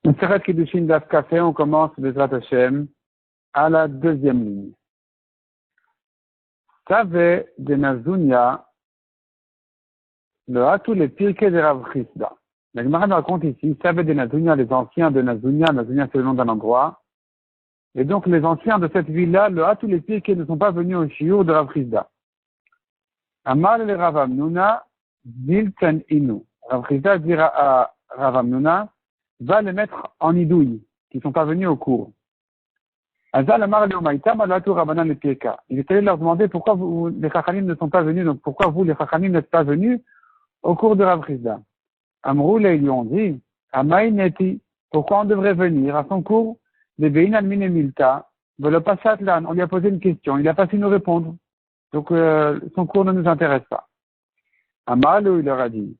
Masechet Kiddushin Daf Café, on commence Bezrat Hashem à la deuxième ligne. Tave de Nazunia, le Hatou les Pirkei de Rav Chisda. La Gemara nous raconte ici, Tave de Nazunia, les anciens de Nazunia, Nazunia c'est le nom d'un endroit. Et donc les anciens de cette ville-là, le Hatou les Pirkei ne sont pas venus au Shiur de Rav Chisda. Amal le Rav Amnuna, Dilten Inu. Rav Chisda dira à Rav Amnuna, va les mettre en idouille, qui ne sont pas venus au cours. Il est allé leur demander pourquoi vous, les Chachamim ne sont pas venus, donc pourquoi vous, les Chachamim, n'êtes pas venus au cours de Rav Chisda. Amroul, ils lui ont dit, Amaïneti, pourquoi on devrait venir à son cours de Bein Almin et Milta, on lui a posé une question, il n'a pas su nous répondre. Donc, son cours ne nous intéresse pas. Amalou, il leur a dit,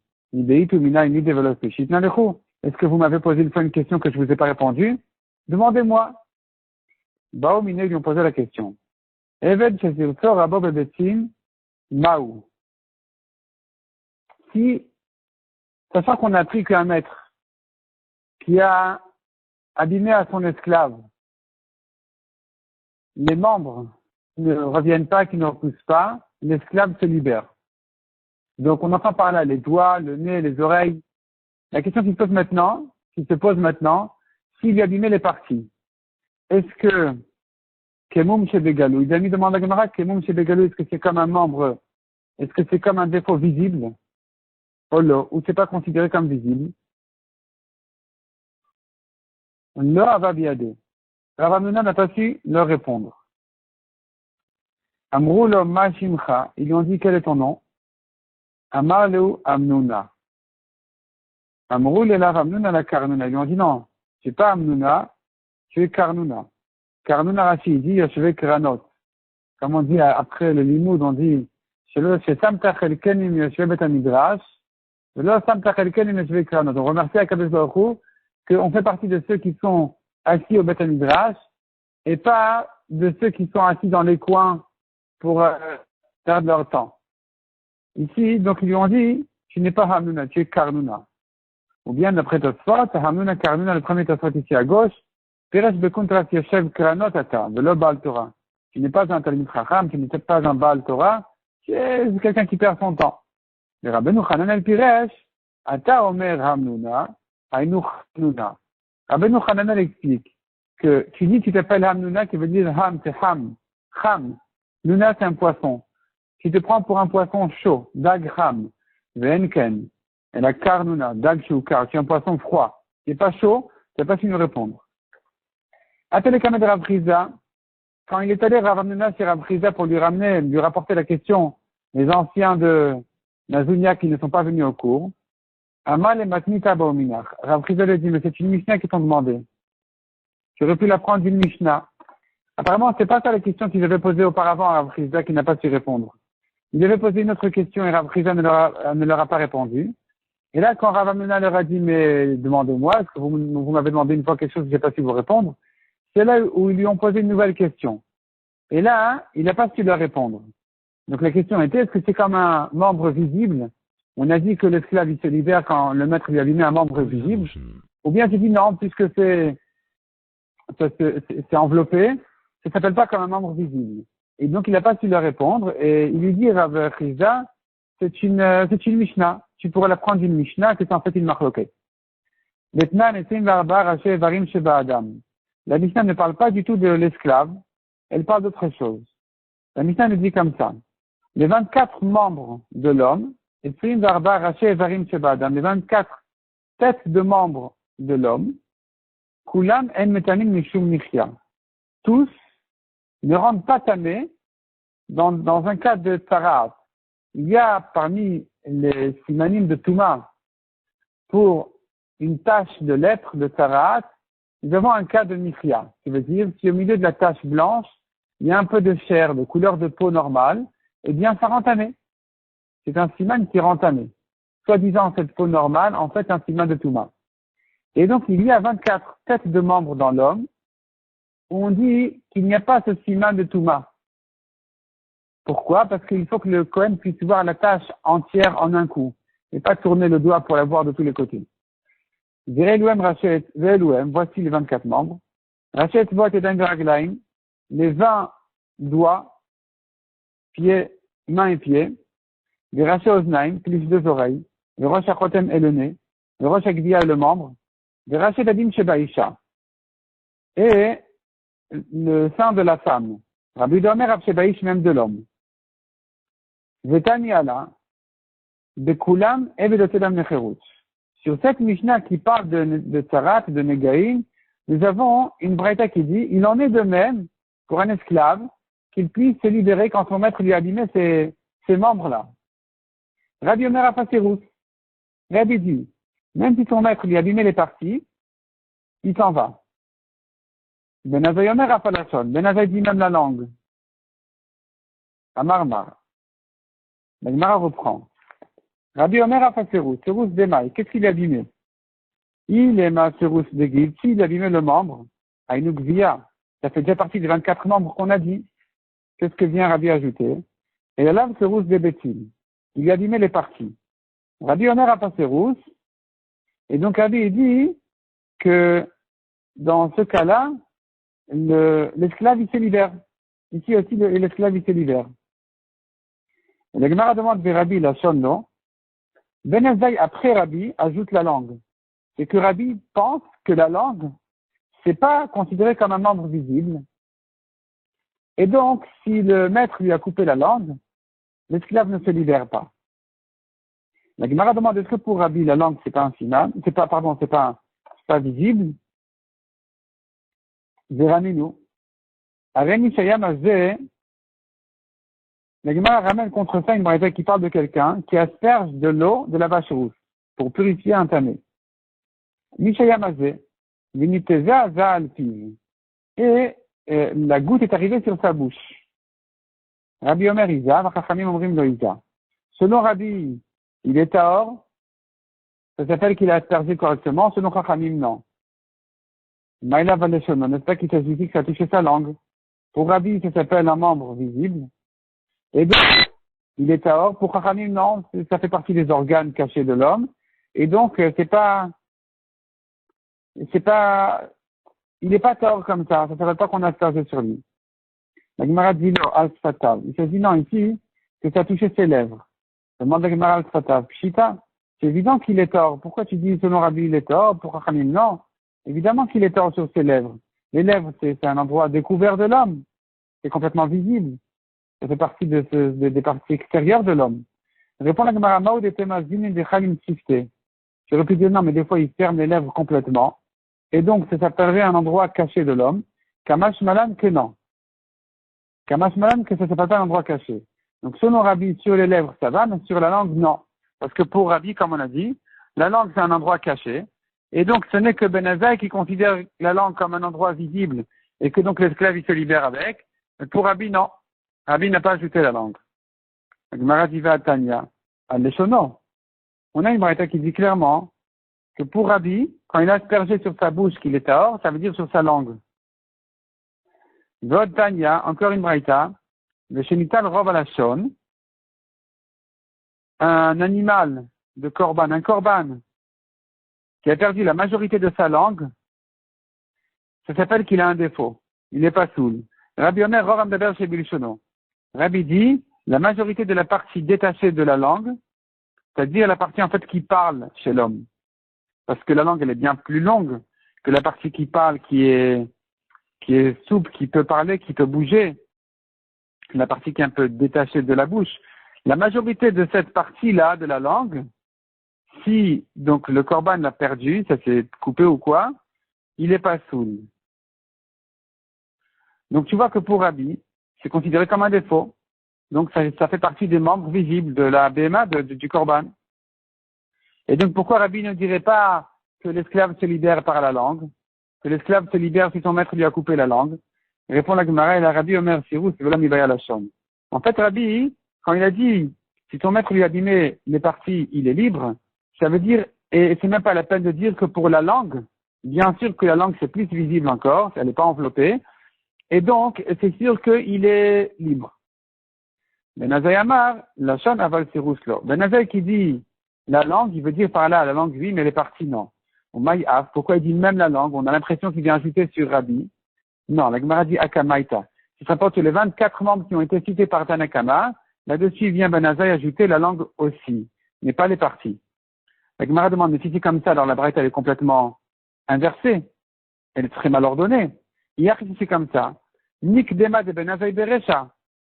est-ce que vous m'avez posé une fois une question que je ne vous ai pas répondu? Demandez-moi. Baomine lui ont posé la question. Eved Shazirto Rabo Bebetim Maou. Si, sachant qu'on a appris qu'un maître qui a abîmé à son esclave, les membres ne reviennent pas, qui ne repoussent pas, l'esclave se libère. Donc on entend par là les doigts, le nez, les oreilles. La question qui se pose maintenant, s'il lui a abîmé les parties, est-ce que Kemoum chez Begalou, il a mis demande à Gemara, Kemoum chez Begalou, est-ce que c'est comme un membre, est-ce que c'est comme un défaut visible, ou c'est pas considéré comme visible? Lo avabiade. Rav Amnuna n'a pas su leur répondre. Amrou lo mashimcha, ils lui ont dit quel est ton nom? Amarleu Amnuna. Amrou le Rav Amnuna la Karnuna. Ils lui ont dit non, tu n'es pas Amnuna, tu es Karnuna. Karnuna Rashi, il dit Yashve Kranot. Comme on dit après le limoud, on dit chez Samtach Elkenim Yashve Bet Midrash, Velo Samtach Elkenim Yashve Kranot. On remercie à Kadosh Baruch Hu qu'on fait partie de ceux qui sont assis au Bet Midrash et pas de ceux qui sont assis dans les coins pour perdre leur temps. Ici, donc, ils lui ont dit, tu n'es pas Hamnuna, tu es Karnuna. Ou bien, d'après Tosfot, Hamnuna, Karnuna, le premier Tosfot ici à gauche, Peresh Bekuntras Yeshev Kranot Ata, de Baal Torah. Tu n'es pas un Talmid Chacham, tu n'es pas un Baal Torah, tu es quelqu'un qui perd son temps. Le Rabbeinu Chanan el Piresh, Ata Omer Hamnuna, Ainu Hamnuna. Rabbeinu Chanan explique que tu dis que tu t'appelles Hamnuna, qui veut dire Ham, c'est Ham. Ham. Nuna, c'est un poisson. Tu te prends pour un poisson chaud, Dag Ham, Venken, et la Karnuna, Dag Shukar, tu es un poisson froid. Tu n'es pas chaud, tu n'as pas su nous répondre. Atelekame de Rav Chisda, quand il est allé Rav Amnuna chez Rav Chisda pour lui rapporter la question, les anciens de Nazunia qui ne sont pas venus au cours, Amal et Matnita Baominach. Rav Chisda lui dit, mais c'est une Mishnah qui t'ont demandé. Tu aurais pu la prendre d'une Mishnah. Apparemment, c'est pas ça la question qu'ils avaient posée auparavant à Rav Chisda qui n'a pas su répondre. Il avait posé une autre question et Rav Chisda ne leur a pas répondu. Et là, quand Rav Amnuna leur a dit, mais demandez-moi, est-ce que vous m'avez demandé une fois quelque chose que j'ai pas su vous répondre? C'est là où ils lui ont posé une nouvelle question. Et là, il n'a pas su leur répondre. Donc la question était, est-ce que c'est comme un membre visible? On a dit que l'esclave, il se libère quand le maître lui a mis un membre visible. Ou bien j'ai dit non, puisque c'est enveloppé, ça s'appelle pas comme un membre visible. Et donc il n'a pas su leur répondre. Et il lui dit, Rav Chisda, c'est une Mishnah. Tu pourrais la prendre d'une Mishnah, c'est en fait une marloquette. La Mishnah ne parle pas du tout de l'esclave, elle parle d'autre chose. La Mishnah nous dit comme ça. Les 24 membres de l'homme, les 24 têtes de membres de l'homme, Kulam en metanim mishum nichya. Tous ne rendent pas tamé dans un cas de tarat. Il y a parmi les simanim de Touma pour une tache de lèpre, de tarat, nous avons un cas de nichya, qui veut dire si au milieu de la tache blanche, il y a un peu de chair, de couleur de peau normale, eh bien ça rend tamé. C'est un siman qui rend tamé. Soi-disant cette peau normale, en fait un siman de Touma. Et donc il y a 24 têtes de membres dans l'homme, où on dit qu'il n'y a pas ce siman de Touma. Pourquoi? Parce qu'il faut que le Kohen puisse voir la tâche entière en un coup, et pas tourner le doigt pour la voir de tous les côtés. Ve'eluem rachet, ve'eluem, voici les 24 membres. Rachet vot et raglaim, les 20 doigts, pieds, mains et pieds. Des rachet oznaim, plus 2 oreilles. Le roche achotem est le nez. Le roche agvia est le membre. Des rachet adim shebaisha. Et le sein de la femme. Rabbi Domer Rav Shebaish, même de l'homme. Vetani ala, bekulam et vedotedam necherut. Sur cette Mishnah qui parle de Tzarat, de Negaïm, nous avons une braïta qui dit, il en est de même pour un esclave qu'il puisse se libérer quand son maître lui a abîmé ces membres-là. Rabbi Omer Afasirus. Rabbi dit, même si son maître lui a abîmé les parties, il s'en va. Benazai Omer Afalashon. Benazai dit même la langue. Amarmar. La Gemara reprend. Rabbi Omer Afasirus. Serus Demaï. Qu'est-ce qu'il a abîmé? Il est ma Serus de Guide. S'il a abîmé le membre, Aïnouk Via. Ça fait déjà partie des 24 membres qu'on a dit. Qu'est-ce que vient Rabbi ajouter? Et là, Serus de Bétil. Il a abîmé les parties. Rabbi Omer Afasirus. Et donc Rabbi dit que dans ce cas-là, l'esclave il se libère. Ici aussi l'esclave il se libère. Et la Gemara demande de Rabbi la Shonno. Ben Ezai après Rabbi ajoute la langue. C'est que Rabbi pense que la langue c'est pas considéré comme un membre visible. Et donc si le maître lui a coupé la langue, l'esclave ne se libère pas. La Gemara demande est-ce que pour Rabbi la langue c'est pas un siman, c'est pas visible. Veraminu. Areni Shayam Azeh. La Gemara ramène contre ça une braïta qui parle de quelqu'un qui asperge de l'eau de la vache rouge pour purifier un tamé. Mishayam Azeh. Viniteza Aza Alpiv. Et la goutte est arrivée sur sa bouche. Rabbi Omer Iza, Vachachamim Omrim Lo Iza. Selon Rabbi, il est tahor. Ça s'appelle qu'il a aspergé correctement. Selon Chachamim, non. Maïla Valeshono, n'est-ce pas qu'il s'agit que ça a touché sa langue? Pour Rabbi, ça s'appelle un membre visible. Et donc, il est tahor. Pour Chachamim, non, ça fait partie des organes cachés de l'homme. Et donc, il n'est pas tahor comme ça. Ça ne s'appelle pas qu'on a aspergé sur lui. La Gemara dit non, al-Sfatav. Il s'agit non ici que ça a touché ses lèvres. Demande la Gemara al-Sfatav. Pshita, c'est évident qu'il est tahor. Pourquoi tu dis selon Rabbi il est tahor? Pour Chachamim, non. Évidemment qu'il est tahor sur ses lèvres. Les lèvres, c'est un endroit découvert de l'homme. C'est complètement visible. Ça fait partie des parties extérieures de l'homme. Répond la Gemara Maoud et Temazin de Chalim Sifte. J'aurais pu dire non, mais des fois il ferme les lèvres complètement. Et donc ça s'appellerait un endroit caché de l'homme. Kamash Malan que non. Kamash Malan que ça ne s'appelle pas un endroit caché. Donc selon Rabbi, sur les lèvres ça va, mais sur la langue non. Parce que pour Rabbi, comme on a dit, la langue c'est un endroit caché. Et donc, ce n'est que Ben Ezai qui considère la langue comme un endroit visible et que donc l'esclave il se libère avec. Mais pour Rabbi, non. Rabbi n'a pas ajouté la langue. Gemara Diva Tanya, al-Leshono. On a une braïta qui dit clairement que pour Rabbi, quand il a aspergé sur sa bouche qu'il est tahor, ça veut dire sur sa langue. Vod Tanya, encore une braïta, le Shenital Rov Alashon, un animal de korban, un korban, qui a perdu la majorité de sa langue, ça s'appelle qu'il a un défaut. Il n'est pas sourd. Rabbi Omer Roram Daber chez Bilshono. Rabbi dit, la majorité de la partie détachée de la langue, c'est-à-dire la partie en fait qui parle chez l'homme. Parce que la langue elle est bien plus longue que la partie qui parle, qui est souple, qui peut parler, qui peut bouger. La partie qui est un peu détachée de la bouche. La majorité de cette partie-là de la langue, si donc le korban l'a perdu, ça s'est coupé ou quoi, il n'est pas sourd. Donc tu vois que pour Rabbi, c'est considéré comme un défaut. Donc ça fait partie des membres visibles de la BMA du korban. Et donc pourquoi Rabbi ne dirait pas que l'esclave se libère par la langue, que l'esclave se libère si son maître lui a coupé la langue? Répond la Gemara et la Rabbi Omer Sirus, voilà mi la chambre. En fait Rabbi, quand il a dit si ton maître lui a abîmé les parties, il est libre, ça veut dire, et c'est même pas la peine de dire que pour la langue, bien sûr que la langue c'est plus visible encore, elle n'est pas enveloppée, et donc c'est sûr qu'il est libre. Benazai Amar, la Shon aval Siruslo. Benazai qui dit la langue, il veut dire par là la langue oui, mais les parties non. ou maïaf. Pourquoi il dit même la langue? On a l'impression qu'il vient ajouter sur Rabbi. Non, la Gemara dit akamaïta. Ce serait pas que les 24 membres qui ont été cités par Tanakama, là-dessus vient Ben Azaï ajouter la langue aussi, mais pas les parties. La Gemara demande, mais si c'est comme ça, alors la braïta elle est complètement inversée. Elle serait mal ordonnée. Hier, si c'est comme ça, Nikdema de Ben Azaï Beresha.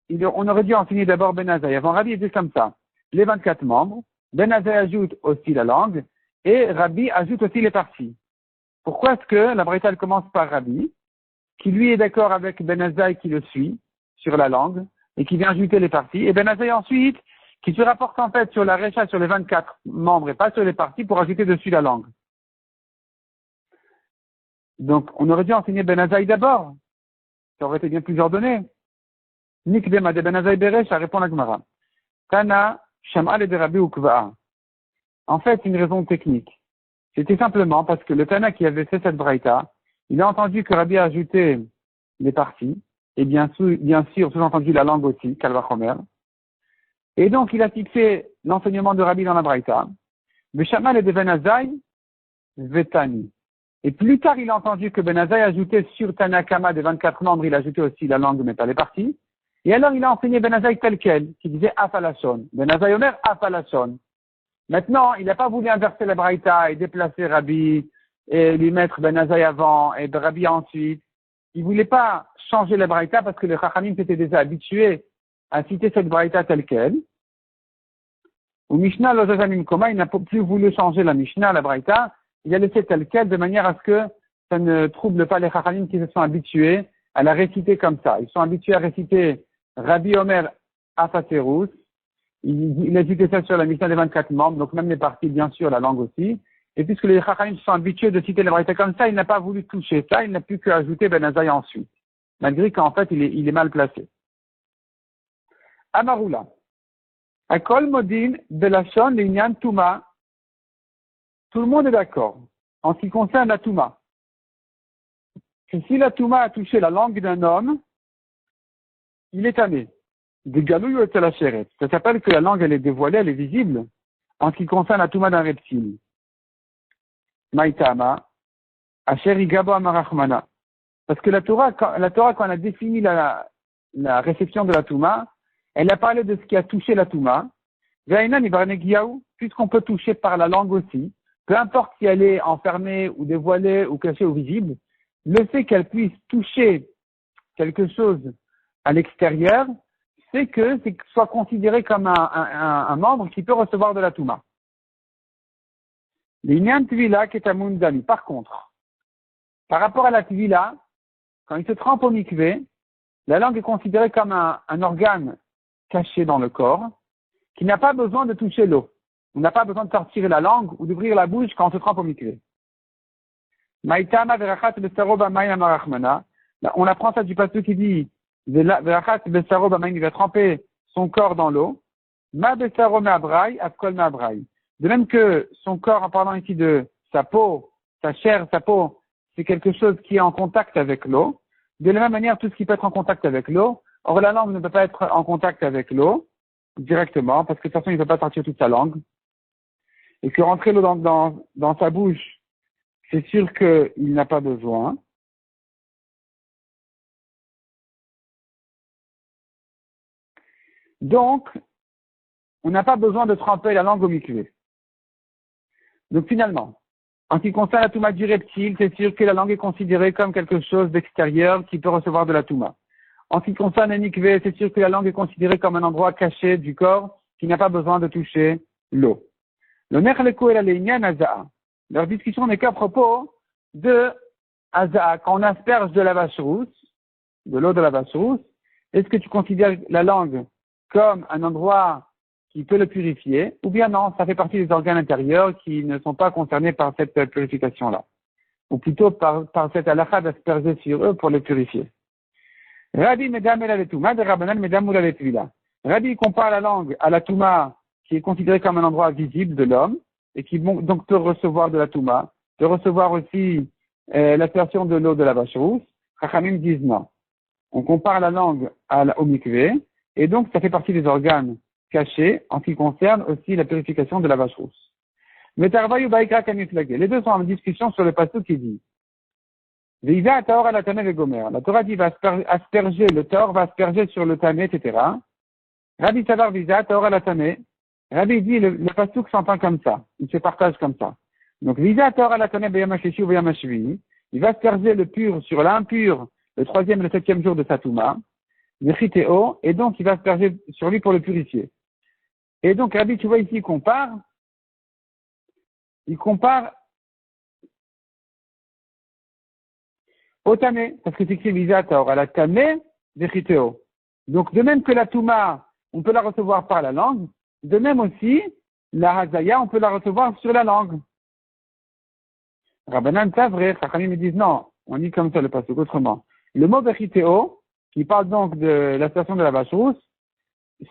On aurait dû enseigner d'abord Ben Azaï. Avant Rabbi, il dit comme ça. Les 24 membres, Ben Azaï ajoute aussi la langue, et Rabbi ajoute aussi les parties. Pourquoi est-ce que la braïta elle commence par Rabbi, qui lui est d'accord avec Ben Azaï qui le suit sur la langue, et qui vient ajouter les parties, et Ben Azaï ensuite, qui se rapporte en fait sur la Recha, sur les 24 membres, et pas sur les parties, pour ajouter dessus la langue. Donc, on aurait dû enseigner Ben Azaï d'abord. Ça aurait été bien plus ordonné. Nikdema de Ben Azaï Beresha, répond la Gemara. Tana, Sham'al de Rabbi Ukva'a. En fait, une raison technique. C'était simplement parce que le Tana qui avait fait cette braïta, il a entendu que Rabbi a ajouté les parties, et bien sûr, sous-entendu la langue aussi, Kalvachomer. Et donc, il a fixé l'enseignement de Rabbi dans la braïta. Veshamal et de Ben Azaï, Vetani. Et plus tard, il a entendu que Ben Azaï ajoutait sur Tanakama des 24 membres, il a ajouté aussi la langue, mais pas les parties. Et alors, il a enseigné Ben Azaï tel quel, qui disait Afalashon. Ben Azaï Omer, Afalashon. Maintenant, il n'a pas voulu inverser la braïta et déplacer Rabbi et lui mettre Ben Azaï avant et Rabbi ensuite. Il voulait pas changer la braïta parce que les Chachamim s'étaient déjà habitués à citer cette braïta telle quelle. Ou Mishnah, l'Ozazamim Koma, il n'a plus voulu changer la Mishnah, la braïta. Il a laissé telle quelle de manière à ce que ça ne trouble pas les Chachamim qui se sont habitués à la réciter comme ça. Ils sont habitués à réciter Rabbi Omer Afaterus. Il a cité ça sur la Mishnah des 24 membres, donc même les parties, bien sûr, la langue aussi. Et puisque les Chachamim sont habitués de citer la braïta comme ça, il n'a pas voulu toucher ça, il n'a plus qu'ajouter Ben Azaï ensuite. Malgré qu'en fait, il est mal placé. Amarula. Akol Modin Belashon Linyan Touma. Tout le monde est d'accord en ce qui concerne la Touma. Que si la Touma a touché la langue d'un homme, il est tamé. Des galouilles ou la chérette. Ça s'appelle que la langue, elle est dévoilée, elle est visible en ce qui concerne la Touma d'un reptile. Maïtama, Asher Igabo Amarachmana. Parce que la Torah, quand elle a défini la réception de la Touma, elle a parlé de ce qui a touché la Touma. Puisqu'on peut toucher par la langue aussi, peu importe si elle est enfermée ou dévoilée ou cachée ou visible, le fait qu'elle puisse toucher quelque chose à l'extérieur, c'est que soit considéré comme un membre qui peut recevoir de la Touma. Par contre, par rapport à la Tvila, quand il se trempe au mikvé, la langue est considérée comme un organe caché dans le corps, qui n'a pas besoin de toucher l'eau. On n'a pas besoin de sortir la langue ou d'ouvrir la bouche quand on se trempe au mikvé. On apprend ça du pasteur qui dit il va tremper son corps dans l'eau. De même que son corps, en parlant ici de sa peau, sa chair, sa peau, c'est quelque chose qui est en contact avec l'eau. De la même manière, tout ce qui peut être en contact avec l'eau, or la langue ne peut pas être en contact avec l'eau directement, parce que de toute façon, il ne peut pas sortir toute sa langue. Et que rentrer l'eau dans sa bouche, c'est sûr qu'il n'a pas besoin. Donc, on n'a pas besoin de tremper la langue au mikvé. Donc finalement, en ce qui concerne la touma du reptile, c'est sûr que la langue est considérée comme quelque chose d'extérieur qui peut recevoir de la touma. En ce qui concerne un mikvé, c'est sûr que la langue est considérée comme un endroit caché du corps qui n'a pas besoin de toucher l'eau. Le Nechleko et la Leïnian Aza'a. Leur discussion n'est qu'à propos de Aza'a. Quand on asperge de la vache rousse, de l'eau de la vache rousse, est-ce que tu considères la langue comme un endroit qui peut le purifier, ou bien non, ça fait partie des organes intérieurs qui ne sont pas concernés par cette purification-là, ou plutôt par cette halakha d'asperger sur eux pour les purifier. Rabbi Medam el Aletouma, de Rabbanan Medam el Aletvila. Rabbi compare la langue à la Touma, qui est considérée comme un endroit visible de l'homme, et qui donc peut recevoir de la Touma, peut recevoir aussi l'aspersion de l'eau de la vache rousse. Chachamim disent non. On compare la langue au mikvé, et donc ça fait partie des organes cachés en ce qui concerne aussi la purification de la vache rousse. Mais Tarvayu Baïkra Kamiflagé. Les deux sont en discussion sur le pasteur qui dit. Viva Taor la Tane Vegomer. La Torah dit va asperger le Taor, va asperger sur le Tane, etc. Rabbi Savar Visa Taor la Tane. Rabbi dit le pasteur s'entend comme ça. Il se partage comme ça. Donc Visa Taor la Tane Beyamashvishi ou Beyamashvi. Il va asperger le pur sur l'impur le troisième et le septième jour de Satouma. Nechiteo. Et donc il va asperger sur lui pour le purifier. Et donc Rabbi, tu vois ici, il compare au tamé, parce que c'est écrit Visa Taor la tamé Nechiteo. Donc de même que la Touma, on peut la recevoir par la langue, de même aussi, la Hazaya, on peut la recevoir sur la langue. Rabbanan, c'est vrai, Chachamim me disent non, on dit comme ça le passage autrement. Le mot Bechiteo, qui parle donc de la station de la vache rousse,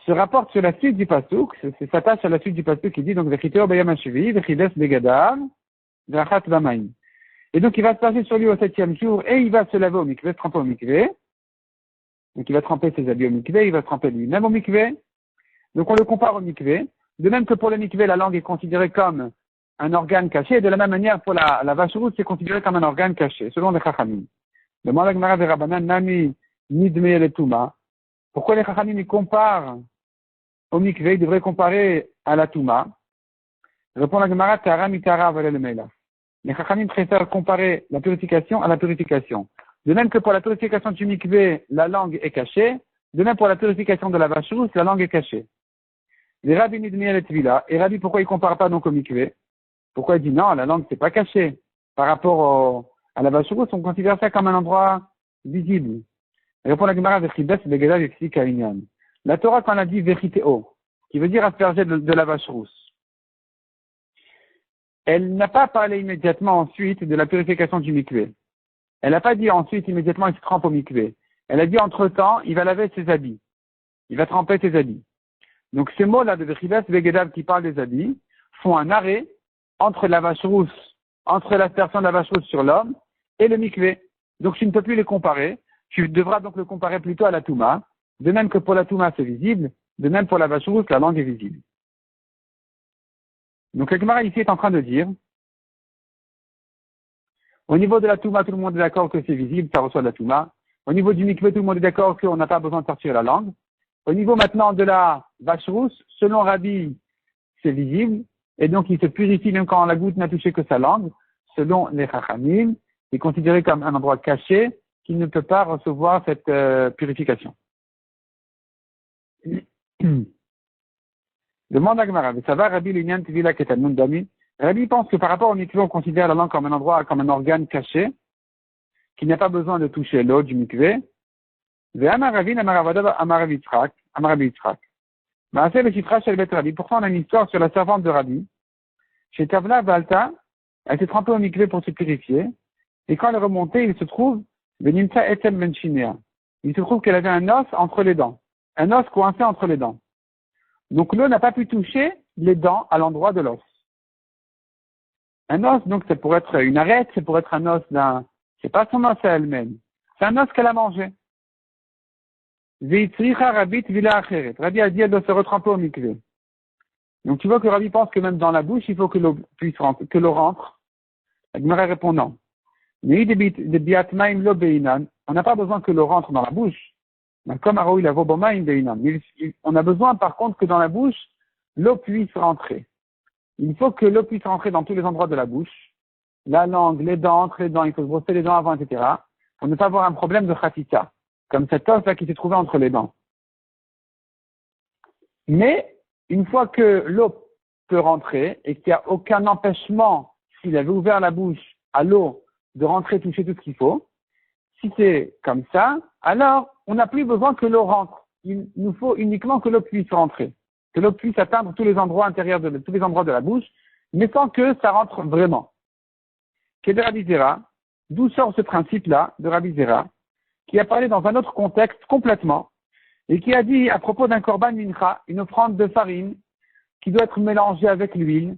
se rapporte sur la suite du pasuk, c'est s'attache à la suite du pasuk qui dit donc Vechiteo Bayamashvi, Vechides Begadav, Drachat Vamaim. Et donc il va se passer sur lui au septième jour et il va se laver au mikvé, se tremper au mikvé. Donc il va tremper ses habits au mikvé, il va se tremper lui-même au mikvé. Donc on le compare au mikvé. De même que pour le mikvé, la langue est considérée comme un organe caché, et de la même manière pour la vache rousse, c'est considéré comme un organe caché, selon les Chachamim. Le Malagmara de Rabbanan Nami Nidme le Touma. Pourquoi les Chachamim y comparent au mikvé, ils devraient comparer à la Touma? Répond la Gemara, Tara mitara valé le Meila. Les Chachamim préfèrent comparer la purification à la purification. De même que pour la purification du mikvé, la langue est cachée, de même pour la purification de la vache rousse, la langue est cachée. Les Rabbi Nidmi et Tvila. Et Rabbi, pourquoi il compare pas donc au mikvé? Pourquoi il dit non, la langue c'est pas caché. Par rapport à la vache rousse, on considère ça comme un endroit visible. Répond la Gemara Vechides Begadav Yexi Kainyan. La Torah, quand elle a dit Vechiteo, qui veut dire asperger de la vache rousse, elle n'a pas parlé immédiatement ensuite de la purification du mikvé. Elle n'a pas dit ensuite immédiatement il se trempe au mikvé. Elle a dit entre-temps, il va laver ses habits. Il va tremper ses habits. Donc ces mots-là de Vechides Begadav qui parlent des habits font un arrêt entre la vache rousse, entre l'aspersion de la vache rousse sur l'homme et le mikvé. Donc tu ne peux plus les comparer. Tu devras donc le comparer plutôt à la Touma. De même que pour la Touma c'est visible, de même pour la vache rousse, la langue est visible. Donc le Gemara ici est en train de dire, au niveau de la Touma, tout le monde est d'accord que c'est visible, ça reçoit de la Touma. Au niveau du mikvé, tout le monde est d'accord qu'on n'a pas besoin de sortir la langue. Au niveau maintenant de la vache rousse, selon Rabbi, c'est visible, et donc il se purifie même quand la goutte n'a touché que sa langue. Selon les Chachamim, il est considéré comme un endroit caché qui ne peut pas recevoir cette purification. Demande à Gemara, ça va Rabbi Linyan Tvila Ketanun Dami. Rabbi pense que par rapport au mikvé, on considère la langue comme un endroit, comme un organe caché, qui n'a pas besoin de toucher l'eau du mikvé. Pourquoi on a une histoire sur la servante de Rabbi? Chez Tavla Balta, elle s'est trempée au mikvé pour se purifier, et quand elle est remontée, il se trouve, il se trouve qu'elle avait un os entre les dents, un os coincé entre les dents. Donc l'eau n'a pas pu toucher les dents à l'endroit de l'os. Un os, donc, ça pourrait être une arête, ça pourrait être un os c'est pas son os à elle-même. C'est un os qu'elle a mangé. Rabbi a dit, elle doit se retremper au mikvé. Donc tu vois que Rabbi pense que même dans la bouche, il faut que l'eau puisse rentrer, que l'eau rentre. La Gemara répond non. On n'a pas besoin que l'eau rentre dans la bouche. Comme on a besoin par contre que dans la bouche, l'eau puisse rentrer. Il faut que l'eau puisse rentrer dans tous les endroits de la bouche. La langue, les dents, entre les dents, il faut se brosser les dents avant, etc. Pour ne pas avoir un problème de khatita, comme cet os là qui s'est trouvé entre les dents. Mais, une fois que l'eau peut rentrer et qu'il n'y a aucun empêchement, s'il avait ouvert la bouche à l'eau, de rentrer, toucher tout ce qu'il faut, si c'est comme ça, alors on n'a plus besoin que l'eau rentre. Il nous faut uniquement que l'eau puisse rentrer, que l'eau puisse atteindre tous les endroits intérieurs tous les endroits de la bouche, mais sans que ça rentre vraiment. Qu'est de Rabbi Zera, d'où sort ce principe-là de Rabbi Zera, qui a parlé dans un autre contexte complètement, et qui a dit à propos d'un korban mincha, une offrande de farine, qui doit être mélangée avec l'huile,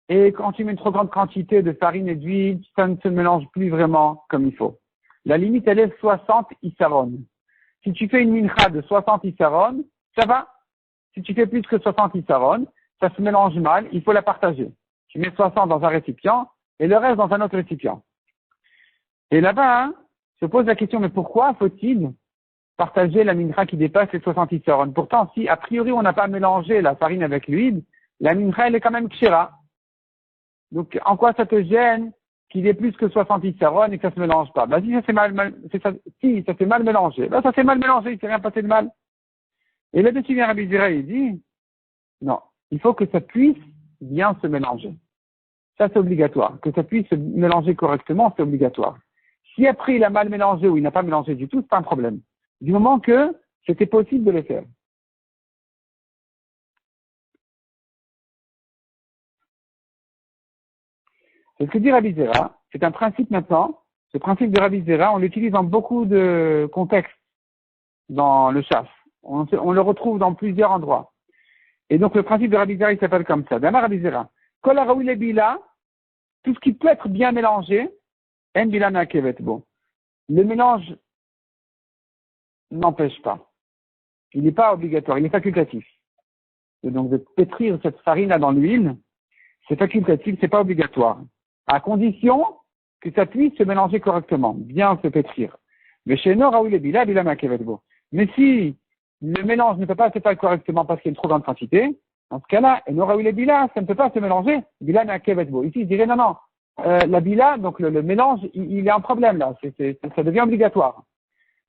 et quand tu mets une trop grande quantité de farine et d'huile, ça ne se mélange plus vraiment comme il faut. La limite, elle est 60 issaron. Si tu fais une mincha de 60 issaron, ça va. Si tu fais plus que 60 issaron, ça se mélange mal, il faut la partager. tu mets 60 dans un récipient et le reste dans un autre récipient. Et là-bas, se pose la question, mais pourquoi faut-il partager la mincha qui dépasse les 70 saron? Pourtant, si a priori on n'a pas mélangé la farine avec l'huile, la mincha elle est quand même kshira. Donc en quoi ça te gêne qu'il ait plus que 70 saron et que ça se mélange pas? Si ça s'est mal mélangé, ça s'est mal mélangé, il s'est rien passé de mal. Et là-dessus vient Rabbi Zera, il dit, non, il faut que ça puisse bien se mélanger. Ça c'est obligatoire. Que ça puisse se mélanger correctement, c'est obligatoire. Si après il a mal mélangé ou il n'a pas mélangé du tout, c'est pas un problème. Du moment que c'était possible de le faire. C'est ce que dit Rabbi Zera. C'est un principe maintenant. Ce principe de Rabbi Zera, on l'utilise dans beaucoup de contextes dans le chasse. On le retrouve dans plusieurs endroits. Et donc le principe de Rabbi Zera, il s'appelle comme ça. D'Amar Rabbi Zera. Kol haraoui lebila, tout ce qui peut être bien mélangé, en bila na'kevet bo. Le mélange n'empêche pas. Il n'est pas obligatoire, il est facultatif. Et donc de pétrir cette farine-là dans l'huile, c'est facultatif, c'est pas obligatoire. À condition que ça puisse se mélanger correctement, bien se pétrir. Mais chez Nora ou les bila na'kevet bo. Mais si le mélange ne peut pas se faire correctement parce qu'il y a une trop grande quantité, dans ce cas-là, Nora ou les bila, ça ne peut pas se mélanger. Bila na'kevet bo. Ici, je dirais non. La bila, donc le mélange, il est un problème là. Ça devient obligatoire.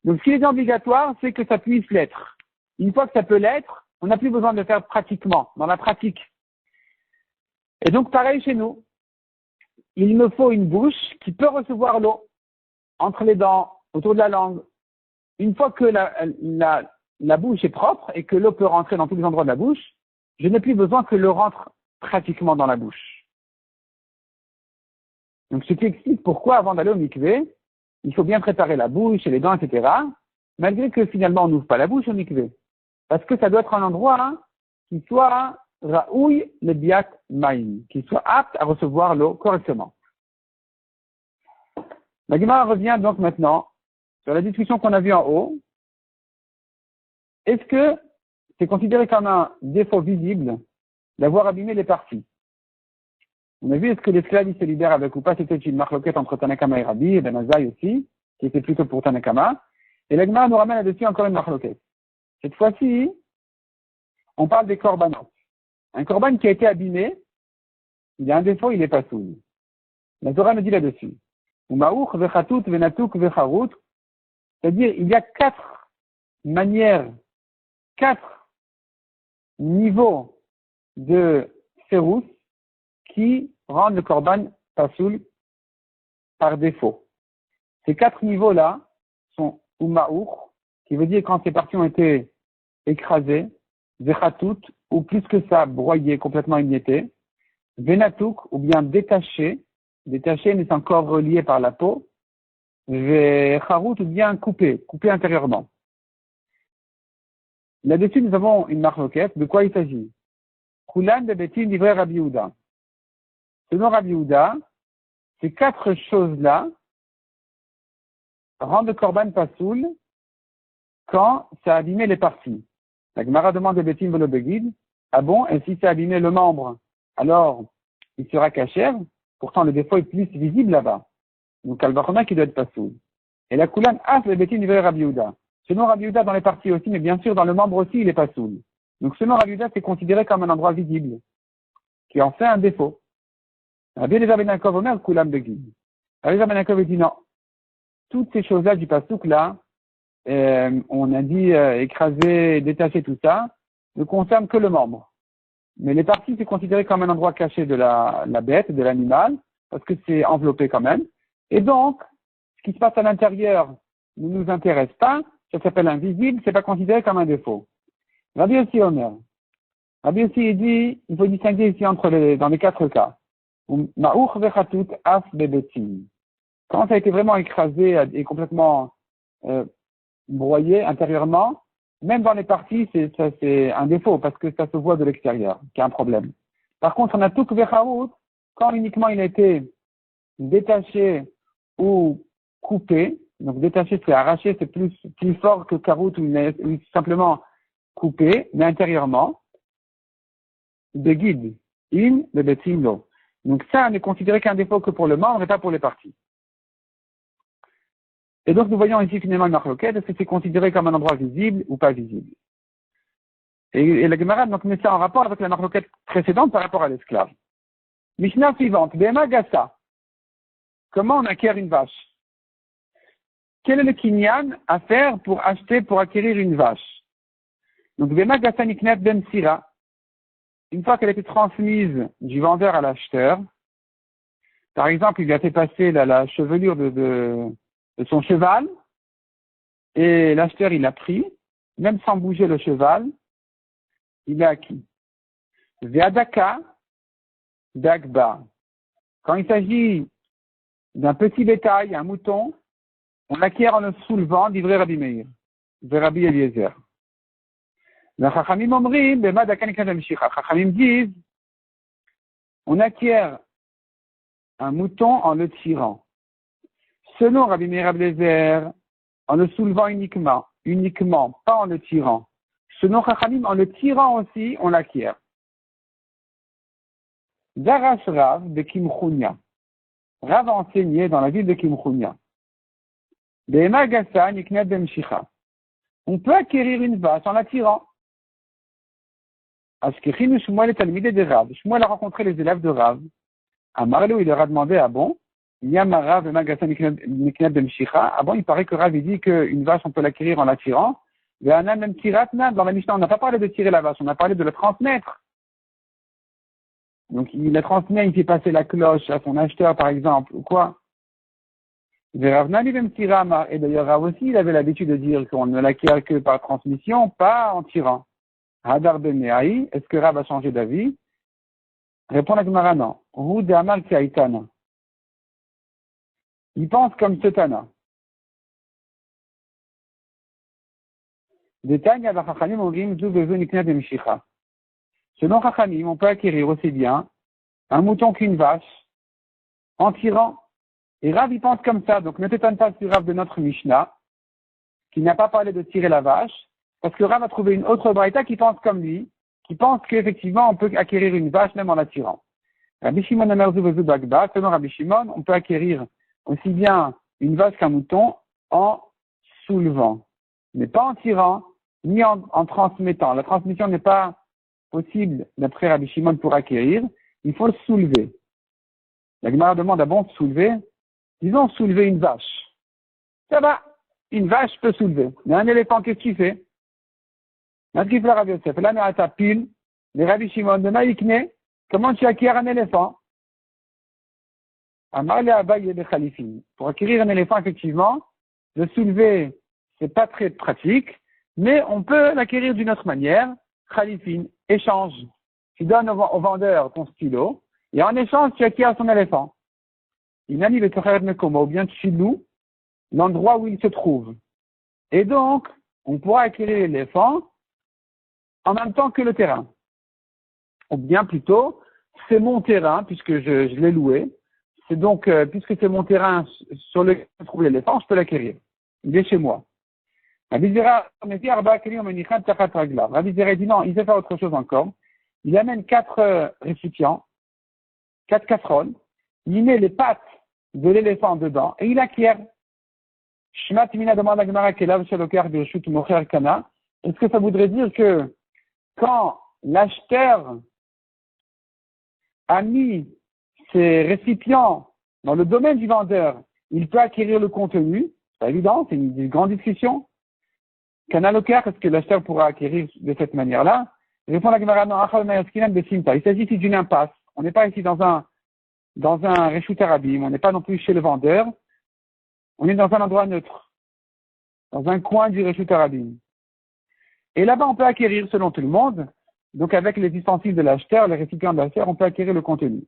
Donc, ce qui est obligatoire, c'est que ça puisse l'être. Une fois que ça peut l'être, on n'a plus besoin de le faire pratiquement, dans la pratique. Et donc, pareil chez nous. Il me faut une bouche qui peut recevoir l'eau entre les dents, autour de la langue. Une fois que la bouche est propre et que l'eau peut rentrer dans tous les endroits de la bouche, je n'ai plus besoin que l'eau rentre pratiquement dans la bouche. Donc, ce qui explique pourquoi, avant d'aller au mikvé, il faut bien préparer la bouche et les dents, etc., malgré que finalement on n'ouvre pas la bouche au mikvé. Parce que ça doit être un endroit qui soit raouille le biat maïm, qui soit apte à recevoir l'eau correctement. La Gemara revient donc maintenant sur la discussion qu'on a vue en haut. Est-ce que c'est considéré comme un défaut visible d'avoir abîmé les parties? On a vu est-ce que l'esclave se libère avec ou pas, c'était une marloquette entre Tanakama et Rabbi, et Ben Azaï aussi, qui était plutôt pour Tanakama. Et la Gemara nous ramène là-dessus encore une marloquette. Cette fois-ci, on parle des korbanot. Un korban qui a été abîmé, il a un défaut, il n'est pas soumis. La Torah nous dit là-dessus. Umaouch vechatout venatouk vecharut. C'est-à-dire, il y a 4 manières, 4 niveaux de férousse qui rendent le korban pasoul par défaut. Ces 4 niveaux-là sont umaour, qui veut dire quand ces parties ont été écrasées, vechatout, ou plus que ça, broyées, complètement émiettées, venatouk, ou bien détachées mais encore reliées par la peau, vecharut, ou bien coupées intérieurement. Là-dessus, nous avons une marloquette. De quoi il s'agit? Kulan de Betin livré Rabbi Yehuda. Selon Rabbi Yehuda, ces 4 choses-là rendent le korban pasoul quand ça a abîmé les parties. La Gemara demande de Betin velo begid. Ah bon? Et si ça a abîmé le membre, alors il sera kasher. Pourtant, le défaut est plus visible là-bas. Donc, al-Bachona qui doit être pasoul. Et la Kulan as le Betin livré Rabbi Yehuda. Selon Rabbi Yehuda, dans les parties aussi, mais bien sûr, dans le membre aussi, il est pasoul. Donc, selon Rabbi Yehuda, c'est considéré comme un endroit visible, qui en fait un défaut. Rabbi Eliezer ben Yaakov Omer, Kulam Begid. Rabbi Eliezer ben Yaakov dit non. Toutes ces choses-là du pasouk là, on a dit écraser, détacher tout ça, ne concerne que le membre. Mais les parties, c'est considéré comme un endroit caché de la bête, de l'animal, parce que c'est enveloppé quand même. Et donc, ce qui se passe à l'intérieur ne nous intéresse pas, ça s'appelle invisible, c'est pas considéré comme un défaut. Rabbi aussi Omer. Rabbi aussi il dit, il faut distinguer ici dans les 4 cas. Ma'uch vechatut af bebetim. Quand ça a été vraiment écrasé et complètement broyé intérieurement, même dans les parties, c'est un défaut parce que ça se voit de l'extérieur, qui est un problème. Par contre, on a tout vecharut, quand uniquement il a été détaché ou coupé. Donc détaché, c'est arraché, c'est plus fort que karout ou simplement coupé, mais intérieurement. Begid, in, bebetim lo. Donc ça n'est considéré qu'un défaut que pour le membre et pas pour les parties. Et donc nous voyons ici finalement une marloquette, est-ce que c'est considéré comme un endroit visible ou pas visible? Et la Gemara donc met ça en rapport avec la marloquette précédente par rapport à l'esclave. Mishnah suivante, Bema Gassa. Comment on acquiert une vache? Quel est le kinyan à faire pour acheter, pour acquérir une vache? Donc Bema Gassa Niknet Ben Sira. Une fois qu'elle a été transmise du vendeur à l'acheteur, par exemple, il lui a fait passer la chevelure de son cheval, et l'acheteur, il l'a pris, même sans bouger le cheval, il l'a acquis. Ve'adaka d'Agba. Quand il s'agit d'un petit bétail, un mouton, on l'acquiert en le soulevant, d'Ivré Rabbi Meir, de Rabbi Eliezer. Les Chachamim omrim, B'madaka niknat b'mshicha. Chachamim disent, on acquiert un mouton en le tirant. Selon Rabbi Meir Eliezer, en le soulevant uniquement, pas en le tirant. Selon Chachamim, en le tirant aussi, on l'acquiert. Darash Rav de Kimchunia. Rav a enseigné dans la ville de Kimchunia. Be'ema Gassa niknat b'mshicha. On peut acquérir une vache en la tirant. Ashkechinu Shmuel et Talmideh de Rav. Shmuel a rencontré les élèves de Rav. À Marlou, il leur a demandé, ah bon, Yamara Be'ema Gassa niknat b'mshicha. Ah bon, il paraît que Rav il dit qu'une vache, on peut l'acquérir en la tirant. Ve'ana même tiratna. Dans la Mishnah, on n'a pas parlé de tirer la vache, on a parlé de la transmettre. Donc, il la transmet, il fait passer la cloche à son acheteur, par exemple, ou quoi. Et d'ailleurs, Rav aussi, il avait l'habitude de dire qu'on ne l'acquiert que par transmission, pas en tirant. Hadar ben Meaï, est-ce que Rav a changé d'avis? Répond la Gemara, non. Hu de Amar Tana. Il pense comme ce Tana. Détail, la Chachamim, on dit, selon Chachamim, on peut acquérir aussi bien un mouton qu'une vache en tirant. Et Rav, il pense comme ça. Donc, ne t'étonne pas sur Rav de notre Mishnah, qui n'a pas parlé de tirer la vache, parce que Rav a trouvé une autre braïta qui pense comme lui, qui pense qu'effectivement, on peut acquérir une vache même en la tirant. Rabbi Shimon Amerzu Vezu Bagba, selon Rabbi Shimon, on peut acquérir aussi bien une vache qu'un mouton en soulevant, mais pas en tirant, ni en transmettant. La transmission n'est pas possible, d'après Rabbi Shimon, pour acquérir. Il faut le soulever. La Gemara demande, ah bon, soulever? Disons soulever une vache. Ça va, une vache peut soulever. Mais un éléphant, qu'est-ce qu'il fait? Qu'est-ce qu'il Rabbi Yosef? Là, on a ta pile, les Rabbi Shimon de Maïkne, comment tu acquiers un éléphant? Pour acquérir un éléphant, effectivement, le soulever, c'est pas très pratique, mais on peut l'acquérir d'une autre manière. Khalifin, échange. Tu donnes au vendeur ton stylo, et en échange, tu acquiers son éléphant. Inani Vetocher Mekoma, ou bien tu loues l'endroit où il se trouve. Et donc, on pourra acquérir l'éléphant en même temps que le terrain. Ou bien plutôt, c'est mon terrain, puisque je l'ai loué. C'est donc, puisque c'est mon terrain sur lequel se trouve l'éléphant, je peux l'acquérir. Il est chez moi. Rabbi Zera dit non, il sait faire autre chose encore. Il amène 4 récipients, 4 casseroles, il met les pattes de l'éléphant dedans et il acquiert. Est-ce que ça voudrait dire que quand l'acheteur a mis ses récipients dans le domaine du vendeur, il peut acquérir le contenu? C'est pas évident, c'est une grande discussion. Canalocar, est-ce que l'acheteur pourra acquérir de cette manière-là? Répond la Gemara, non, il s'agit ici d'une impasse. On n'est pas ici dans un Reshut Arabim, on n'est pas non plus chez le vendeur. On est dans un endroit neutre, dans un coin du Reshut Arabim. Et là-bas, on peut acquérir, selon tout le monde, donc avec les ustensiles de l'acheteur, les récipients de l'acheteur, on peut acquérir le contenu.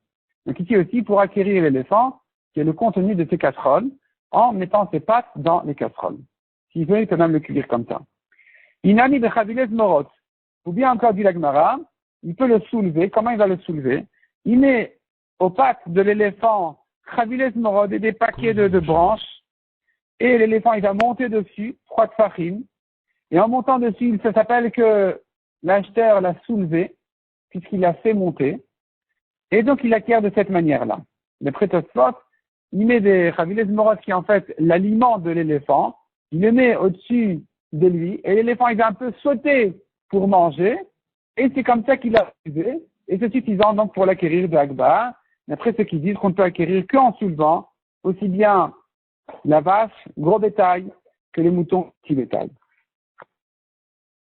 Donc ici aussi, pour acquérir l'éléphant, qui est le contenu de ses casseroles, en mettant ses pattes dans les casseroles. S'il veut, il peut même le cuire comme ça. Inani de Chavilez Morot. Ou bien encore dit la Gemara, il peut le soulever. Comment il va le soulever? Il met aux pattes de l'éléphant Chavilez Morot et des paquets de branches. Et l'éléphant, il va monter dessus, 3 tfachim. Et en montant dessus, ça s'appelle que l'acheteur l'a soulevé, puisqu'il l'a fait monter. Et donc, il acquiert de cette manière-là. Le Tosfot, il met des Chaviles Morot qui, en fait, l'aliment de l'éléphant, il le met au-dessus de lui, et l'éléphant, il va un peu sauter pour manger, et c'est comme ça qu'il a refusé, et c'est suffisant donc pour l'acquérir de Akbar. D'après ceux qui disent qu'on ne peut acquérir qu'en soulevant, aussi bien la vache, gros bétail, que les moutons, petit bétail.